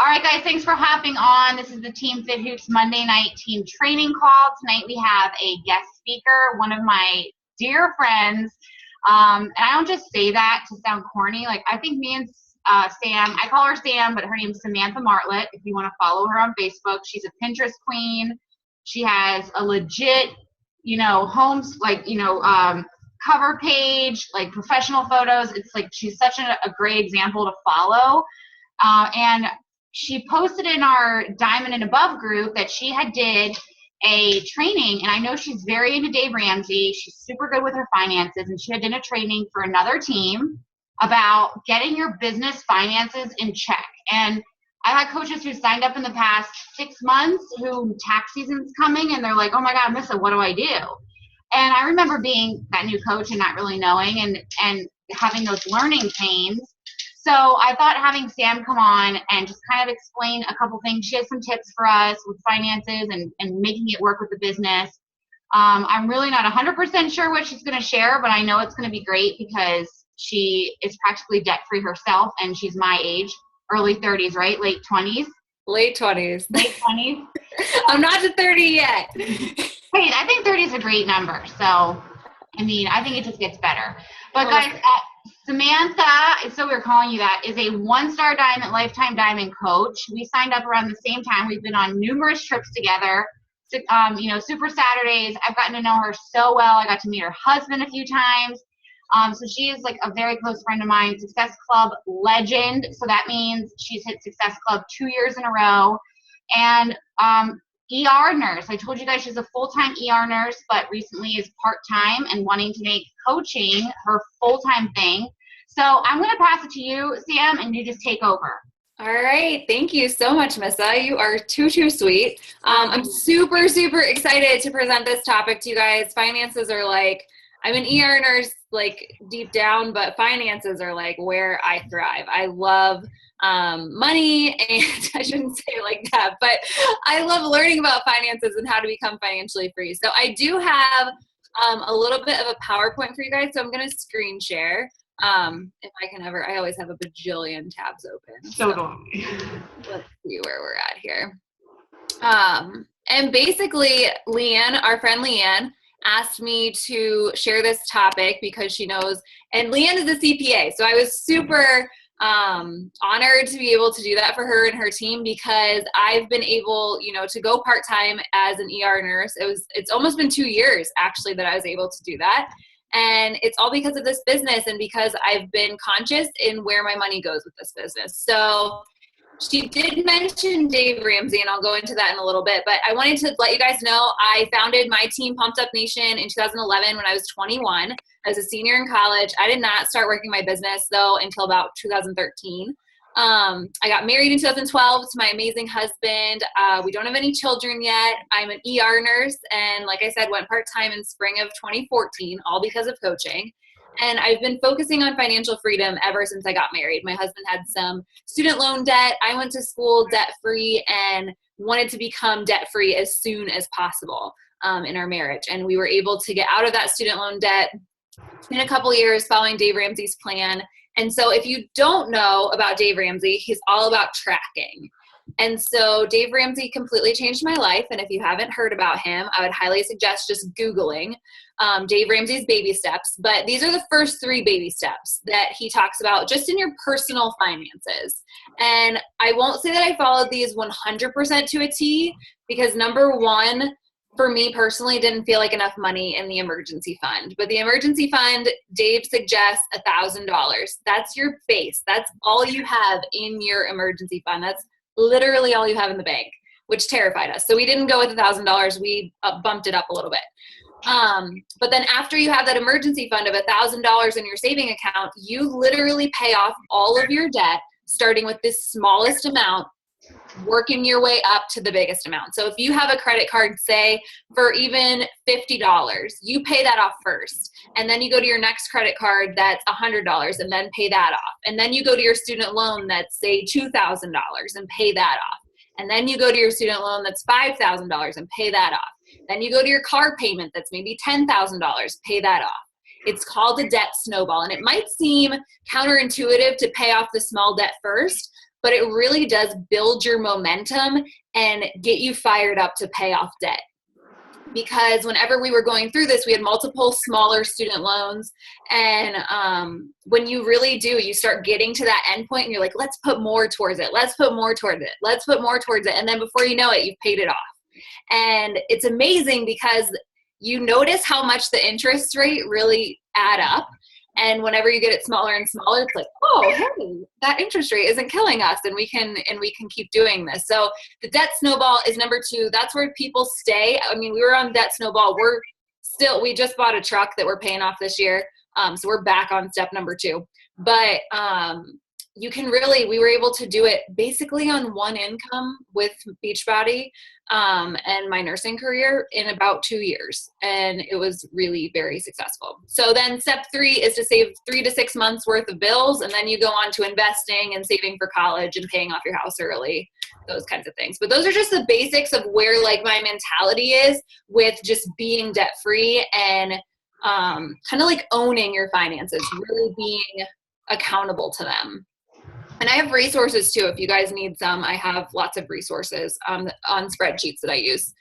All right, guys, thanks for hopping on. This is the Team Fit Hoops Monday night team training call. Tonight we have a guest speaker, one of my dear friends. And I don't just say that to sound corny. Like, I think me and Sam, I call her Sam, but her name's Samantha Martlet. If you want to follow her on Facebook, she's a Pinterest queen. She has a legit, cover page, like professional photos. It's like she's such a great example to follow. And she posted in our Diamond and Above group that she had did a training, and I know she's very into Dave Ramsey. She's super good with her finances, and she had done a training for another team about getting your business finances in check. And I've had coaches who signed up in the past 6 months who tax season's coming, and they're like, oh my God, Missa, what do I do? And I remember being that new coach and not really knowing and having those learning pains. So I thought having Sam come on and just kind of explain a couple things. She has some tips for us with finances and making it work with the business. I'm really not 100% sure what she's going to share, but I know it's going to be great because she is practically debt-free herself, and she's my age, early 30s, right? Late 20s? Late 20s. Late 20s. I'm not to 30 yet. Hey, I think 30 is a great number. So, I mean, I think it just gets better. But guys, Samantha, so we're calling you that, is a 1-star diamond, lifetime diamond coach. We signed up around the same time. We've been on numerous trips together. Super Saturdays. I've gotten to know her so well. I got to meet her husband a few times. So she is like a very close friend of mine, Success Club legend. So that means she's hit Success Club 2 years in a row. And ER nurse. I told you guys she's a full-time ER nurse, but recently is part-time and wanting to make coaching her full-time thing. So I'm going to pass it to you, Sam, and you just take over. All right. Thank you so much, Missa. You are too sweet. I'm super, super excited to present this topic to you guys. Finances are like, I'm an ER nurse, like deep down, but finances are like where I thrive. I love money, and I shouldn't say it like that, but I love learning about finances and how to become financially free. So I do have a little bit of a PowerPoint for you guys. So I'm going to screen share. If I can ever, I always have a bajillion tabs open. So let's see where we're at here. And basically Leanne, our friend Leanne, asked me to share this topic because she knows, and Leanne is a CPA. So I was super honored to be able to do that for her and her team, because I've been able, to go part-time as an ER nurse. It's almost been 2 years actually that I was able to do that. And it's all because of this business and because I've been conscious in where my money goes with this business. So she did mention Dave Ramsey, and I'll go into that in a little bit, but I wanted to let you guys know I founded my team, Pumped Up Nation, in 2011 when I was 21. I was a senior in college. I did not start working my business, though, until about 2013. I got married in 2012 to my amazing husband. We don't have any children yet. I'm an ER nurse, and like I said, went part-time in spring of 2014, all because of coaching. And I've been focusing on financial freedom ever since I got married. My husband had some student loan debt. I went to school debt-free and wanted to become debt-free as soon as possible in our marriage. And we were able to get out of that student loan debt in a couple years following Dave Ramsey's plan. And so if you don't know about Dave Ramsey, he's all about tracking. And so Dave Ramsey completely changed my life. And if you haven't heard about him, I would highly suggest just Googling Dave Ramsey's baby steps. But these are the first 3 baby steps that he talks about just in your personal finances. And I won't say that I followed these 100% to a T, because number one, for me personally, didn't feel like enough money in the emergency fund. But the emergency fund, Dave suggests $1,000. That's your base. That's all you have in your emergency fund. That's literally all you have in the bank, which terrified us. So we didn't go with $1,000. We bumped it up a little bit. But then after you have that emergency fund of $1,000 in your saving account, you literally pay off all of your debt, starting with this smallest amount, working your way up to the biggest amount. So if you have a credit card, say for even $50, you pay that off first. And then you go to your next credit card that's $100 and then pay that off. And then you go to your student loan that's say $2,000 and pay that off. And then you go to your student loan that's $5,000 and pay that off. Then you go to your car payment that's maybe $10,000, pay that off. It's called a debt snowball. And it might seem counterintuitive to pay off the small debt first, but it really does build your momentum and get you fired up to pay off debt. Because whenever we were going through this, we had multiple smaller student loans. And when you really do, you start getting to that end point and you're like, let's put more towards it. Let's put more towards it. Let's put more towards it. And then before you know it, you've paid it off. And it's amazing because you notice how much the interest rate really add up. And whenever you get it smaller and smaller, it's like, oh, hey, that interest rate isn't killing us, and we can keep doing this. So the debt snowball is number 2. That's where people stay. I mean, we were on debt snowball. We just bought a truck that we're paying off this year. So we're back on step number 2. But we were able to do it basically on one income with Beachbody and my nursing career in about 2 years. And it was really very successful. So then step 3 is to save 3 to 6 months worth of bills. And then you go on to investing and saving for college and paying off your house early, those kinds of things. But those are just the basics of where like my mentality is with just being debt free and kind of like owning your finances, really being accountable to them. And I have resources too. If you guys need some, I have lots of resources on spreadsheets that I use.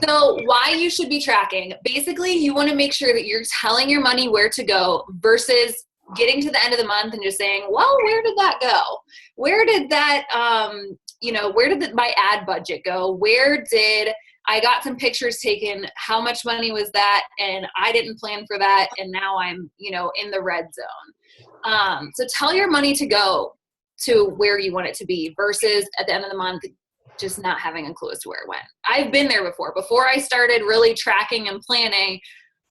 So why you should be tracking. Basically, you want to make sure that you're telling your money where to go versus getting to the end of the month and just saying, well, where did that go? Where did that, my ad budget go? Where did I got some pictures taken? How much money was that? And I didn't plan for that. And now I'm, in the red zone. So tell your money to go to where you want it to be versus at the end of the month, just not having a clue as to where it went. I've been there before. Before I started really tracking and planning,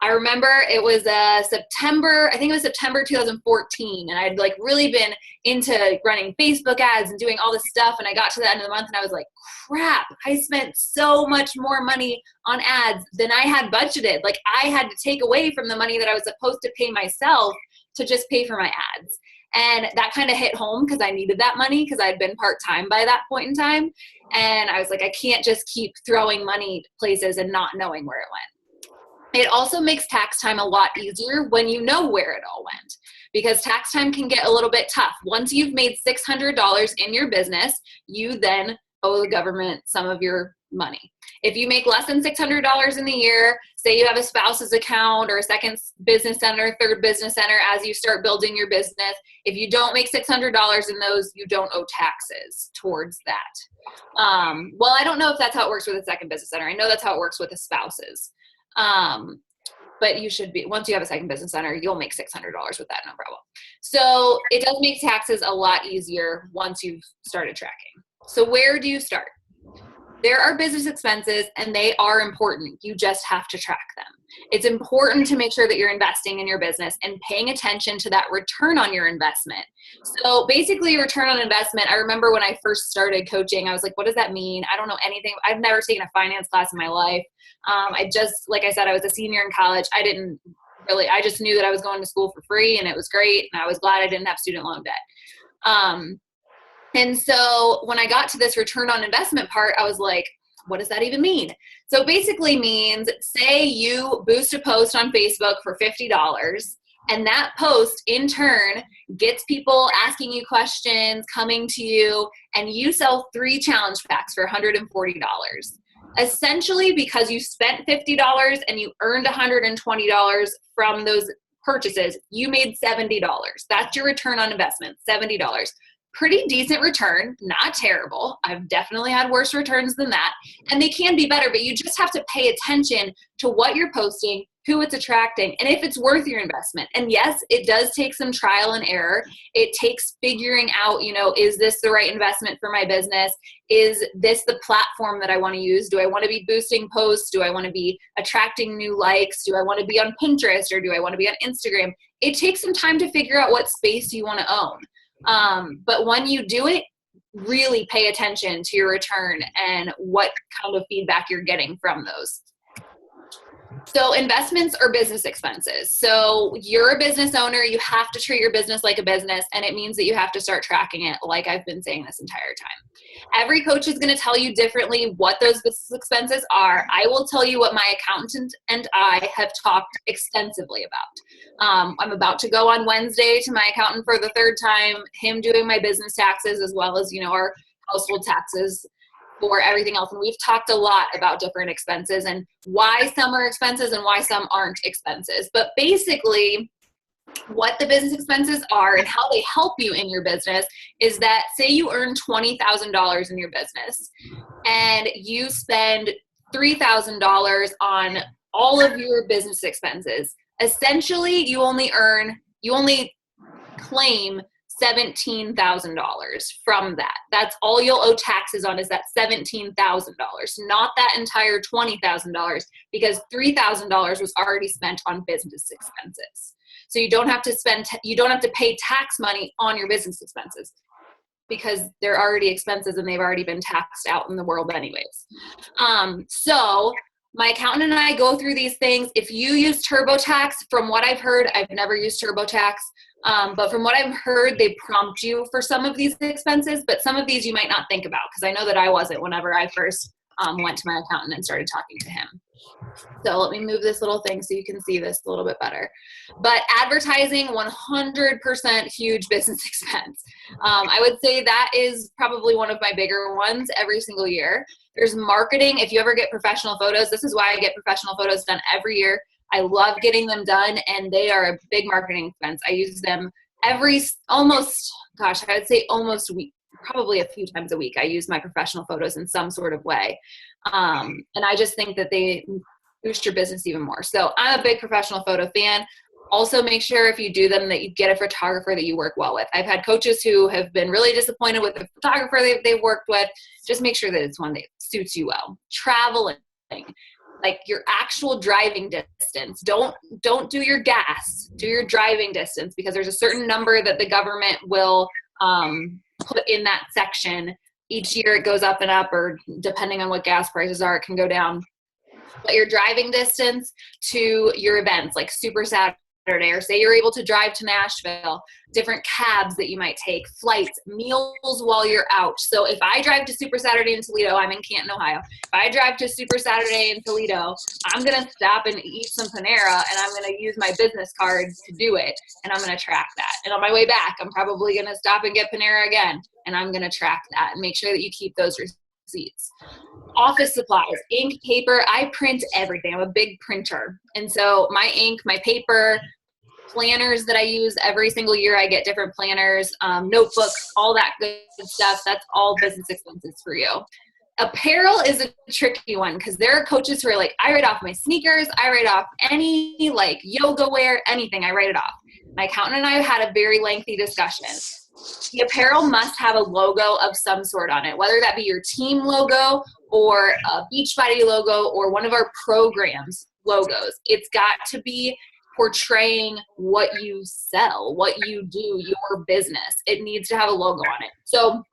I remember it was September 2014. And I'd like really been into running Facebook ads and doing all this stuff. And I got to the end of the month and I was like, crap, I spent so much more money on ads than I had budgeted. Like I had to take away from the money that I was supposed to pay myself to just pay for my ads. And that kind of hit home because I needed that money because I'd been part-time by that point in time. And I was like, I can't just keep throwing money places and not knowing where it went. It also makes tax time a lot easier when you know where it all went, because tax time can get a little bit tough. Once you've made $600 in your business, you then owe the government some of your money. If you make less than $600 in the year, say you have a spouse's account or a second business center, third business center, as you start building your business, if you don't make $600 in those, you don't owe taxes towards that. Well, I don't know if that's how it works with a second business center. I know that's how it works with the spouses. But you should be, once you have a second business center, you'll make $600 with that, no problem. So it does make taxes a lot easier once you've started tracking. So where do you start? There are business expenses and they are important. You just have to track them. It's important to make sure that you're investing in your business and paying attention to that return on your investment. So basically return on investment, I remember when I first started coaching, I was like, what does that mean? I don't know anything. I've never taken a finance class in my life. Like I said, I was a senior in college. I just knew that I was going to school for free and it was great. And I was glad I didn't have student loan debt. And so when I got to this return on investment part, I was like, what does that even mean? So it basically means, say you boost a post on Facebook for $50, and that post in turn gets people asking you questions, coming to you, and you sell 3 challenge packs for $140. Essentially, because you spent $50 and you earned $120 from those purchases, you made $70. That's your return on investment, $70. Pretty decent return, not terrible. I've definitely had worse returns than that. And they can be better, but you just have to pay attention to what you're posting, who it's attracting, and if it's worth your investment. And yes, it does take some trial and error. It takes figuring out, is this the right investment for my business? Is this the platform that I want to use? Do I want to be boosting posts? Do I want to be attracting new likes? Do I want to be on Pinterest or do I want to be on Instagram? It takes some time to figure out what space you want to own. But when you do it, really pay attention to your return and what kind of feedback you're getting from those. So investments are business expenses. So you're a business owner, you have to treat your business like a business, and it means that you have to start tracking it, like I've been saying this entire time. Every coach is going to tell you differently what those business expenses are. I will tell you what my accountant and I have talked extensively about. I'm about to go on Wednesday to my accountant for the third time, him doing my business taxes as well as, our household taxes for everything else. And we've talked a lot about different expenses and why some are expenses and why some aren't expenses. But basically, what the business expenses are and how they help you in your business is that, say you earn $20,000 in your business and you spend $3,000 on all of your business expenses. Essentially, you only claim $17,000 from that. That's all you'll owe taxes on, is that $17,000, not that entire $20,000, because $3,000 was already spent on business expenses. So you don't have to pay tax money on your business expenses because they're already expenses and they've already been taxed out in the world anyways. So my accountant and I go through these things. If you use TurboTax, from what I've heard, I've never used TurboTax, but from what I've heard, they prompt you for some of these expenses, but some of these you might not think about, because I know that I wasn't whenever I first went to my accountant and started talking to him. So let me move this little thing so you can see this a little bit better. But advertising, 100% huge business expense. I would say that is probably one of my bigger ones every single year. There's marketing. If you ever get professional photos, this is why I get professional photos done every year. I love getting them done, and they are a big marketing expense. I use them almost week, probably a few times a week. I use my professional photos in some sort of way. And I just think that they boost your business even more. So I'm a big professional photo fan. Also, make sure if you do them that you get a photographer that you work well with. I've had coaches who have been really disappointed with the photographer they've worked with. Just make sure that it's one that suits you well. Traveling, like your actual driving distance. Don't do your gas, do your driving distance, because there's a certain number that the government will put in that section. Each year it goes up and up, or depending on what gas prices are, it can go down. But your driving distance to your events, like Super Saturday, or say you're able to drive to Nashville, different cabs that you might take, flights, meals while you're out. So if I drive to Super Saturday in Toledo, I'm in Canton, Ohio. If I drive to Super Saturday in Toledo, I'm going to stop and eat some Panera, and I'm going to use my business card to do it, and I'm going to track that. And on my way back, I'm probably going to stop and get Panera again, and I'm going to track that and make sure that you keep those receipts. Office supplies, ink, paper. I print everything. I'm a big printer. And so my ink, my paper, planners that I use every single year, I get different planners, notebooks, all that good stuff. That's all business expenses for you. Apparel is a tricky one, because there are coaches who are like, I write off my sneakers, I write off any like yoga wear, anything, I write it off. My accountant and I had a very lengthy discussion. The apparel must have a logo of some sort on it, whether that be your team logo or a Beachbody logo or one of our programs logos. It's got to be portraying what you sell, what you do, your business. It needs to have a logo on it. So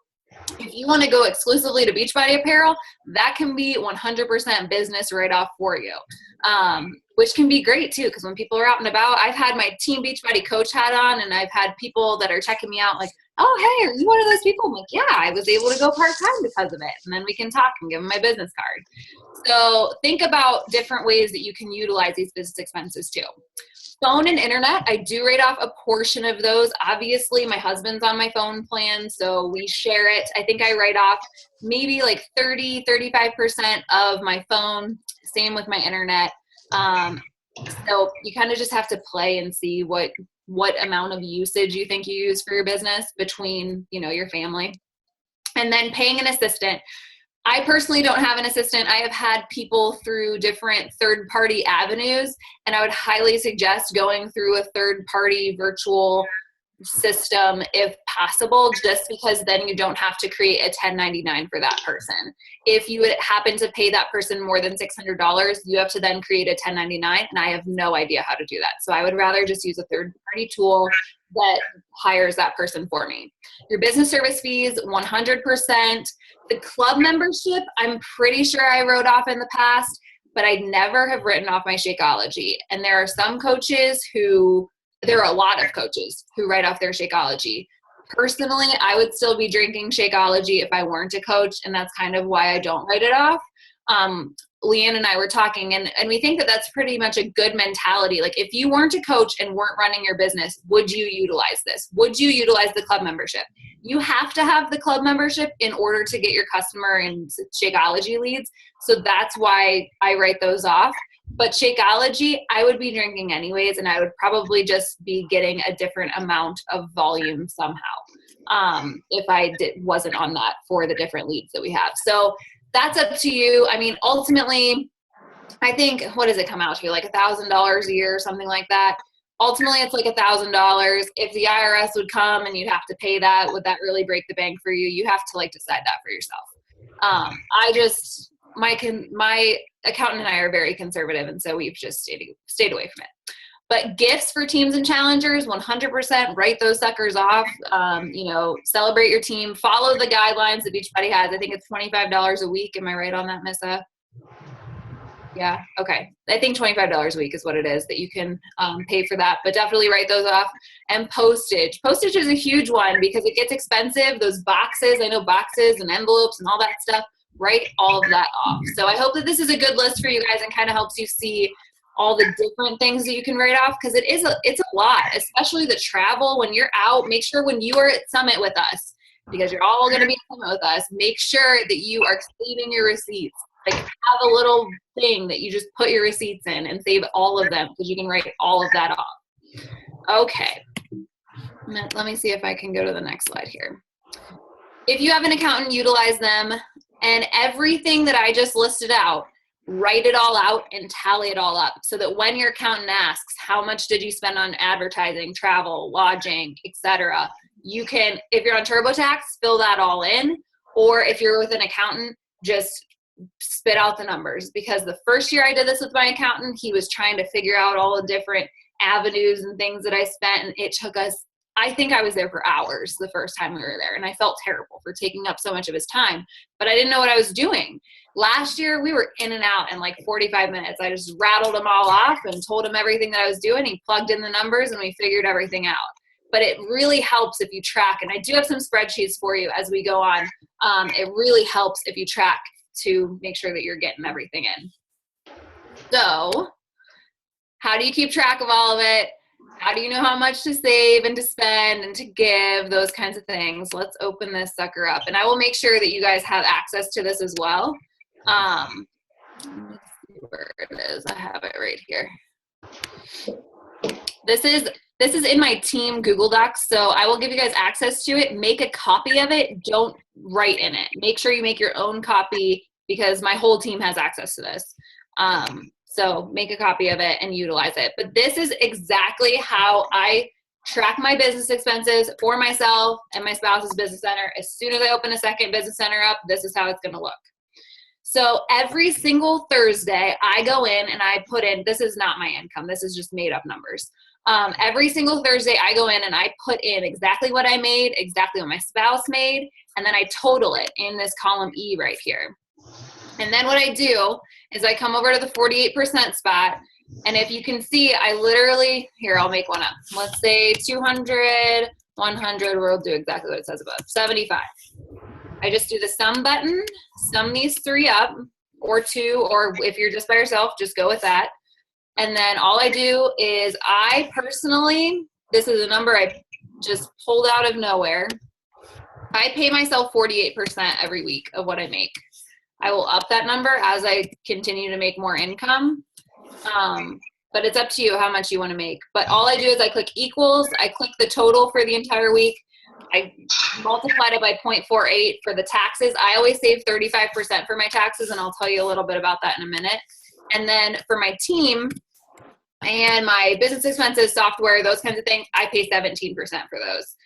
if you want to go exclusively to Beachbody apparel, that can be 100% business write-off for you, which can be great too, because when people are out and about, I've had my Team Beachbody coach hat on, and I've had people that are checking me out like, oh, hey, are you one of those people? I'm like, yeah, I was able to go part-time because of it. And then we can talk and give them my business card. So think about different ways that you can utilize these business expenses too. Phone and internet, I do write off a portion of those. Obviously, my husband's on my phone plan, so we share it. I think I write off maybe like 35% of my phone. Same with my internet. So you kind of just have to play and see what amount of usage you think you use for your business between, your family. And then paying an assistant. I personally don't have an assistant. I have had people through different third-party avenues, and I would highly suggest going through a third-party virtual system if possible, just because then you don't have to create a 1099 for that person. If you would happen to pay that person more than $600, you have to then create a 1099, and I have no idea how to do that. So I would rather just use a third-party tool that hires that person for me. Your business service fees, 100%. The club membership, I'm pretty sure I wrote off in the past. but I never have written off my Shakeology. And there are a lot of coaches who write off their Shakeology. Personally, I would still be drinking Shakeology if I weren't a coach, and that's kind of why I don't write it off. Leanne and I were talking, and we think that that's pretty much a good mentality. Like, if you weren't a coach and weren't running your business, would you utilize this? Would you utilize the club membership? You have to have the club membership in order to get your customer and Shakeology leads. So that's why I write those off. But Shakeology, I would be drinking anyways, and I would probably just be getting a different amount of volume somehow if I wasn't on that for the different leads that we have. So that's up to you. I mean, ultimately, I think, what does it come out to? Like $1,000 a year or something like that. Ultimately, it's like $1,000. If the IRS would come and you'd have to pay that, would that really break the bank for you? You have to decide that for yourself. My accountant and I are very conservative, and so we've just stayed away from it. But gifts for teams and challengers, 100%, write those suckers off. Celebrate your team. Follow the guidelines that Beachbody has. I think it's $25 a week. Am I right on that, Missa? Yeah. Okay. I think $25 a week is what it is that you can pay for that, but definitely write those off. And postage. Postage is a huge one because it gets expensive. Those boxes, I know boxes and envelopes and all that stuff, write all of that off. So I hope that this is a good list for you guys and kind of helps you see all the different things that you can write off, because it's a lot, especially the travel. When you're out, make sure when you are at Summit with us, because you're all going to be at Summit with us, make sure that you are saving your receipts. Like, have a little thing that you just put your receipts in and save all of them, because you can write all of that off. Okay. Let me see if I can go to the next slide here. If you have an accountant, utilize them, and everything that I just listed out, write it all out and tally it all up, so that when your accountant asks, how much did you spend on advertising, travel, lodging, etc., you can, if you're on TurboTax, fill that all in, or if you're with an accountant, just spit out the numbers. Because the first year I did this with my accountant, he was trying to figure out all the different avenues and things that I spent, and it took us, I think I was there for hours the first time we were there, and I felt terrible for taking up so much of his time, but I didn't know what I was doing. Last year, we were in and out in like 45 minutes. I just rattled him all off and told him everything that I was doing. He plugged in the numbers and we figured everything out. But it really helps if you track, and I do have some spreadsheets for you as we go on. It really helps if you track to make sure that you're getting everything in. So how do you keep track of all of it? How do you know how much to save and to spend and to give, those kinds of things? Let's open this sucker up, and I will make sure that you guys have access to this as well. Let me see where it is. I have it right here. This is in my team Google Docs, so I will give you guys access to it. Make a copy of it. Don't write in it. Make sure you make your own copy, because my whole team has access to this. So make a copy of it and utilize it. But this is exactly how I track my business expenses for myself and my spouse's business center. As soon as I open a second business center up, this is how it's going to look. So every single Thursday, I go in and I put in, this is not my income, this is just made up numbers. Every single Thursday, I go in and I put in exactly what I made, exactly what my spouse made, and then I total it in this column E right here. And then what I do is I come over to the 48% spot, and if you can see, I literally, here, I'll make one up. Let's say 200, 100, we'll do exactly what it says above, 75. I just do the sum button, sum these three up, or two, or if you're just by yourself, just go with that. And then all I do is I personally, this is a number I just pulled out of nowhere. I pay myself 48% every week of what I make. I will up that number as I continue to make more income. But it's up to you how much you want to make. But all I do is I click equals, I click the total for the entire week. I multiplied it by 0.48 for the taxes. I always save 35% for my taxes, and I'll tell you a little bit about that in a minute. And then for my team and my business expenses, software, those kinds of things, I pay 17% for those.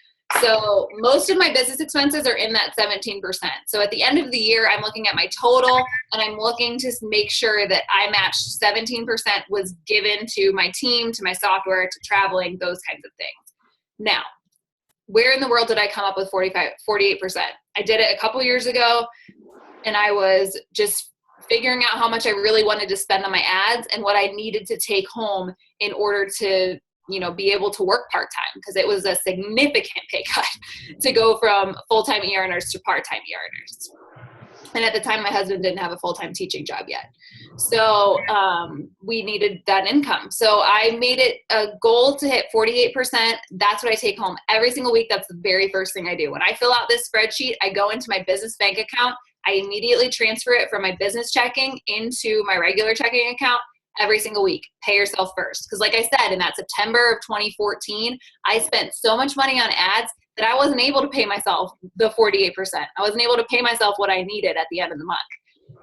So most of my business expenses are in that 17%. So at the end of the year, I'm looking at my total, and I'm looking to make sure that I matched 17% was given to my team, to my software, to traveling, those kinds of things. Now, where in the world did I come up with 48%? I did it a couple years ago, and I was just figuring out how much I really wanted to spend on my ads and what I needed to take home in order to, be able to work part-time, because it was a significant pay cut to go from full-time ER nurse to part-time ER nurse. And at the time, my husband didn't have a full-time teaching job yet. So we needed that income. So I made it a goal to hit 48%. That's what I take home every single week. That's the very first thing I do. When I fill out this spreadsheet, I go into my business bank account. I immediately transfer it from my business checking into my regular checking account every single week. Pay yourself first. Because like I said, in that September of 2014, I spent so much money on ads that I wasn't able to pay myself the 48%. I wasn't able to pay myself what I needed at the end of the month.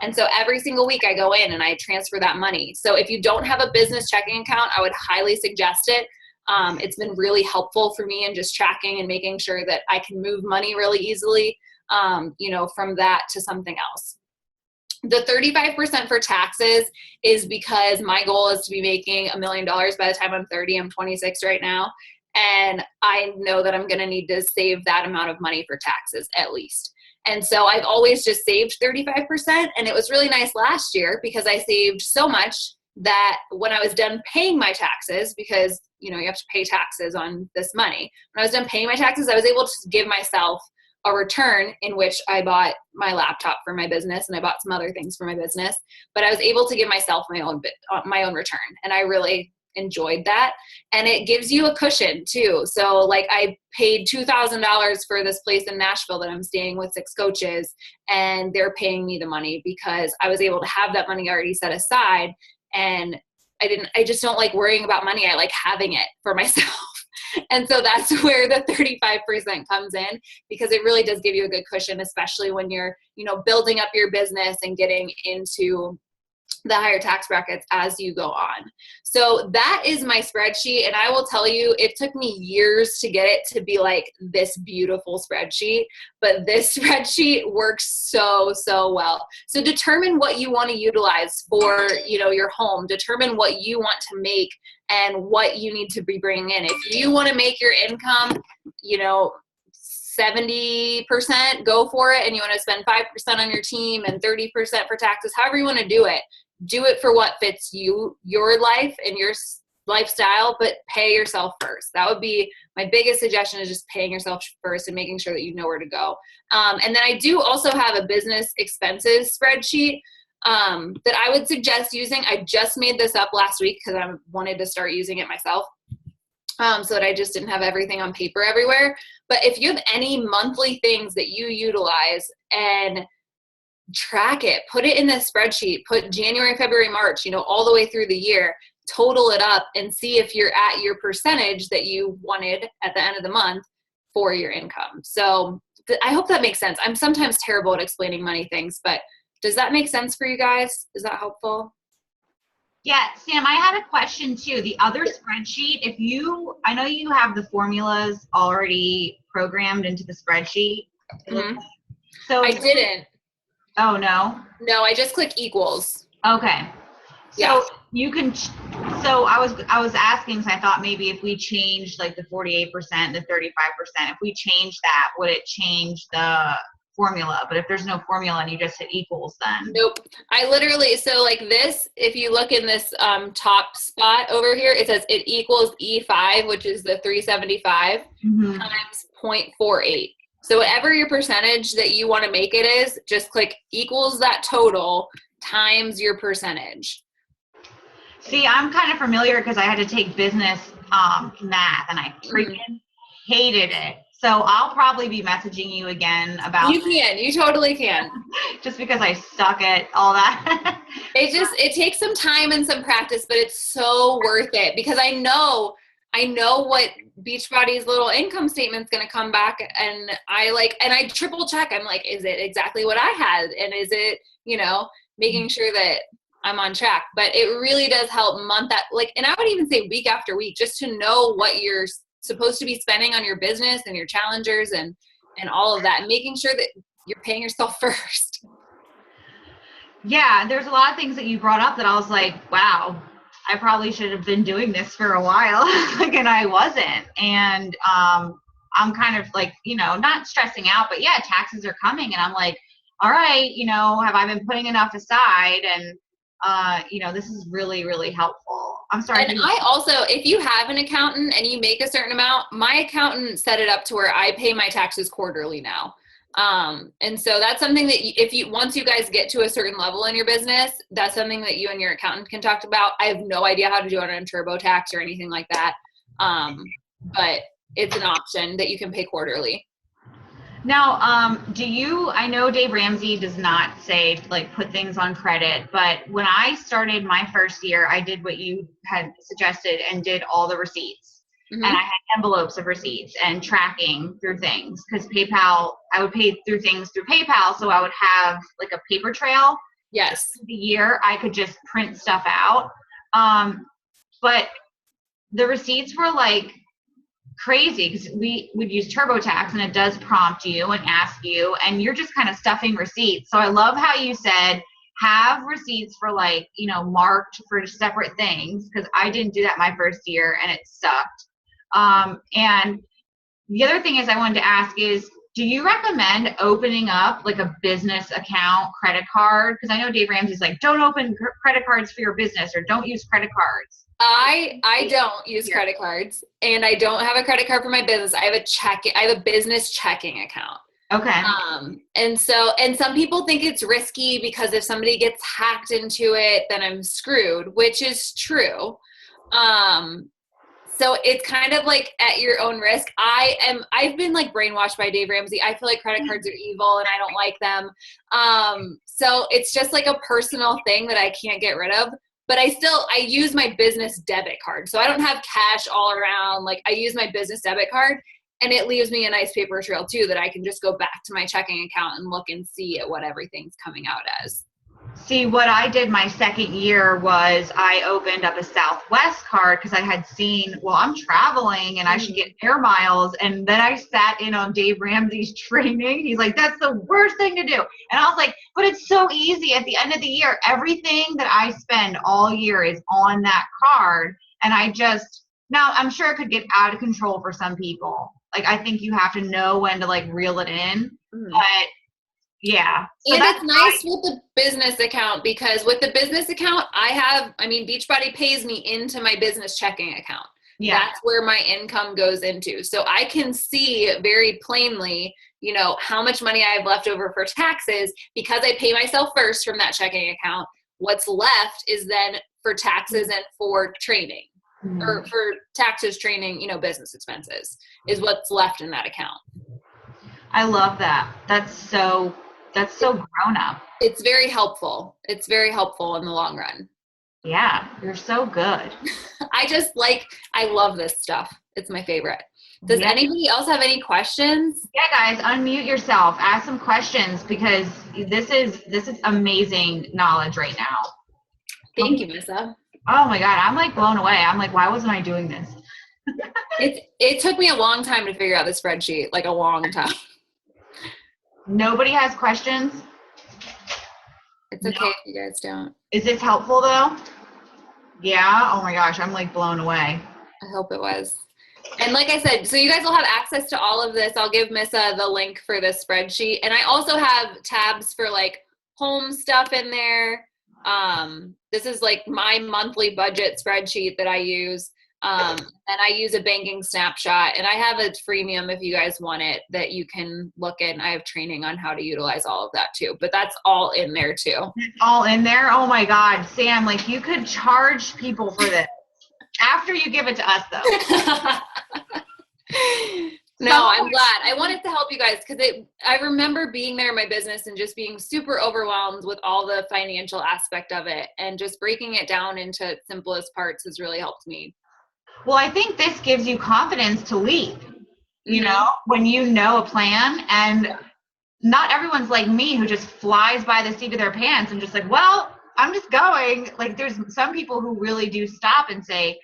And so every single week I go in and I transfer that money. So if you don't have a business checking account, I would highly suggest it. It's been really helpful for me in just tracking and making sure that I can move money really easily, from that to something else. The 35% for taxes is because my goal is to be making $1 million by the time I'm 30. I'm 26 right now. And I know that I'm going to need to save that amount of money for taxes at least. And so I've always just saved 35%. And it was really nice last year because I saved so much that when I was done paying my taxes, because, you have to pay taxes on this money. When I was done paying my taxes, I was able to give myself a return in which I bought my laptop for my business and I bought some other things for my business, but I was able to give myself my own return. And I really enjoyed that. And it gives you a cushion too. So like I paid $2,000 for this place in Nashville that I'm staying with 6 coaches, and they're paying me the money because I was able to have that money already set aside. And I just don't like worrying about money. I like having it for myself. And so that's where the 35% comes in, because it really does give you a good cushion, especially when you're, building up your business and getting into the higher tax brackets as you go on. So that is my spreadsheet. And I will tell you, it took me years to get it to be like this beautiful spreadsheet, but this spreadsheet works so, so well. So determine what you want to utilize for, your home. Determine what you want to make and what you need to be bringing in. If you want to make your income, 70%, go for it. And you want to spend 5% on your team and 30% for taxes, however you want to do it. Do it for what fits you, your life and your lifestyle, but pay yourself first. That would be my biggest suggestion, is just paying yourself first and making sure that you know where to go. And then I do also have a business expenses spreadsheet that I would suggest using. I just made this up last week because I wanted to start using it myself. So that I just didn't have everything on paper everywhere. But if you have any monthly things that you utilize, and track it, put it in the spreadsheet, put January, February, March, all the way through the year, total it up and see if you're at your percentage that you wanted at the end of the month for your income. So I hope that makes sense. I'm sometimes terrible at explaining money things, but does that make sense for you guys? Is that helpful? Yeah, Sam, I had a question too. The other spreadsheet, I know you have the formulas already programmed into the spreadsheet. Mm-hmm. So I didn't. Oh, no? No, I just click equals. Okay. So yeah. You can, I was asking, because I thought maybe if we changed like the 48%, the 35%, if we change that, would it change the formula? But if there's no formula and you just hit equals, then nope. I literally, so like this, if you look in this top spot over here, it says it equals E5, which is the 375 times 0.48. So whatever your percentage that you want to make it is, just click equals that total times your percentage. See, I'm kind of familiar because I had to take business math, and I freaking hated it. So I'll probably be messaging you again about. You totally can. Just because I suck at all that. It takes some time and some practice, but it's so worth it, because I know what Beachbody's little income statement's going to come back, and I triple check. I'm like, is it exactly what I had? And is it, making sure that I'm on track? But it really does help and I would even say week after week, just to know what you're supposed to be spending on your business and your challengers and all of that, and making sure that you're paying yourself first. Yeah, there's a lot of things that you brought up that I was like, wow, I probably should have been doing this for a while, and I wasn't. And I'm kind of like, not stressing out, but yeah, taxes are coming, and I'm like, all right, have I been putting enough aside? And, this is really, really helpful. I'm sorry. And I also, if you have an accountant and you make a certain amount, my accountant set it up to where I pay my taxes quarterly now. And so that's something that once you guys get to a certain level in your business, that's something that you and your accountant can talk about. I have no idea how to do it on TurboTax or anything like that. But it's an option that you can pay quarterly. Now, I know Dave Ramsey does not say like put things on credit, but when I started my first year, I did what you had suggested and did all the receipts. Mm-hmm. And I had envelopes of receipts and tracking through things because PayPal, I would pay through things through PayPal. So I would have like a paper trail. Yes. The year I could just print stuff out. But the receipts were like crazy because we would use TurboTax and it does prompt you and ask you, and you're just kind of stuffing receipts. So I love how you said have receipts for like, marked for separate things, because I didn't do that my first year and it sucked. And the other thing is I wanted to ask is, do you recommend opening up like a business account credit card? Because I know Dave Ramsey's like, don't open credit cards for your business or don't use credit cards. I don't use credit cards, and I don't have a credit card for my business. I have a business checking account. Okay. And some people think it's risky because if somebody gets hacked into it, then I'm screwed, which is true. So it's kind of like at your own risk. I've been like brainwashed by Dave Ramsey. I feel like credit cards are evil and I don't like them. So it's just like a personal thing that I can't get rid of. But I use my business debit card. So I don't have cash all around. Like I use my business debit card, and it leaves me a nice paper trail too that I can just go back to my checking account and look and see at what everything's coming out as. See, what I did my second year was I opened up a Southwest card because I had seen, well, I'm traveling and I should get air miles. And then I sat in on Dave Ramsey's training. He's like, that's the worst thing to do. And I was like, but it's so easy at the end of the year. Everything that I spend all year is on that card. And now I'm sure it could get out of control for some people. Like, I think you have to know when to like reel it in. But yeah. So and it's nice with the business account, because with the business account, Beachbody pays me into my business checking account. Yeah. That's where my income goes into. So I can see very plainly, how much money I have left over for taxes because I pay myself first from that checking account. What's left is then for taxes and for training or for taxes, training, business expenses is what's left in that account. I love that. That's so grown up. It's very helpful. It's very helpful in the long run. Yeah, you're so good. I love this stuff. It's my favorite. Does anybody else have any questions? Yeah, guys, unmute yourself. Ask some questions because this is amazing knowledge right now. Thank you, Missa. Oh my God, I'm like blown away. I'm like, why wasn't I doing this? It took me a long time to figure out the spreadsheet, like a long time. Nobody has questions? It's okay if you guys don't. Is this helpful though? Yeah? Oh my gosh, I'm like blown away. I hope it was. And like I said, so you guys will have access to all of this. I'll give Missa the link for this spreadsheet. And I also have tabs for like home stuff in there. This is like my monthly budget spreadsheet that I use. And I use a banking snapshot, and I have a freemium if you guys want it that you can look in. I have training on how to utilize all of that too, but that's all in there too. It's all in there? Oh my God, Sam, like you could charge people for this after you give it to us though. No, I'm glad. I wanted to help you guys because I remember being there in my business and just being super overwhelmed with all the financial aspect of it, and just breaking it down into its simplest parts has really helped me. Well, I think this gives you confidence to lead, when you know a plan, and not everyone's like me who just flies by the seat of their pants and just like, well, I'm just going. Like there's some people who really do stop and say,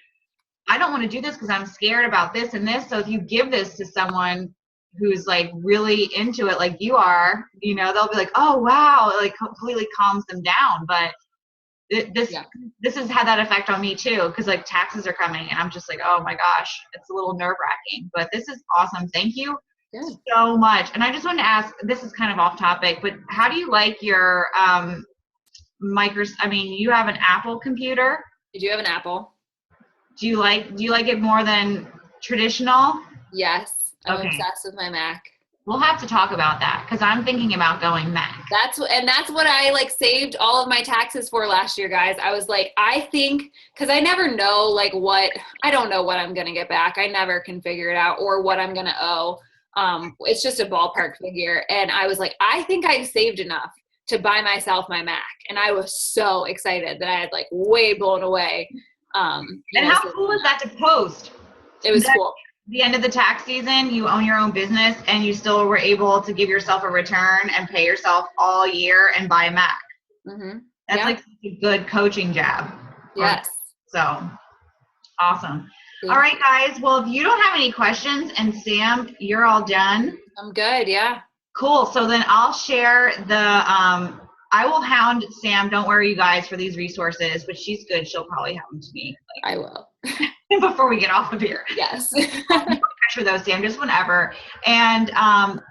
I don't want to do this because I'm scared about this and this. So if you give this to someone who's like really into it, like you are, they'll be like, oh, wow. It like completely calms them down. But this has had that effect on me too. Cause like taxes are coming and I'm just like, oh my gosh, it's a little nerve wracking, but this is awesome. Thank you Good. so much. And I just wanted to ask, this is kind of off topic, but how do you like your you have an Apple computer? Did you have an Apple? Do you like it more than traditional? Yes. I'm Okay. obsessed with my Mac. We'll have to talk about that because I'm thinking about going Mac. That's what I like saved all of my taxes for last year, guys. I was like, I think, because I never know I don't know what I'm going to get back. I never can figure it out or what I'm going to owe. It's just a ballpark figure. And I was like, I think I've saved enough to buy myself my Mac. And I was so excited that I had like way blown away. And how cool is that to post? It was cool. The end of the tax season, you own your own business and you still were able to give yourself a return and pay yourself all year and buy a Mac. Mm-hmm. That's like a good coaching jab. Yes. So awesome. All right, guys. Well, if you don't have any questions, and Sam, you're all done. I'm good. Yeah. Cool. So then I'll share I will hound Sam. Don't worry, you guys, for these resources, but she's good. She'll probably have them to me. I will. Before we get off of here. Yes. For those, Sam, just whenever. And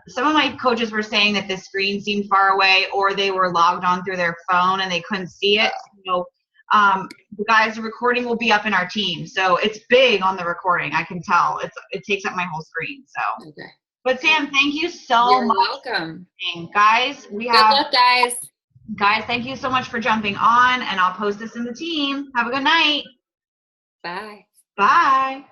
some of my coaches were saying that the screen seemed far away or they were logged on through their phone and they couldn't see it. So the guys, the recording will be up in our team. So it's big on the recording. I can tell. It takes up my whole screen. So. Okay. But Sam, thank you so much. You're welcome. Guys, Good luck, guys. Guys, thank you so much for jumping on, and I'll post this in the team. Have a good night. Bye. Bye.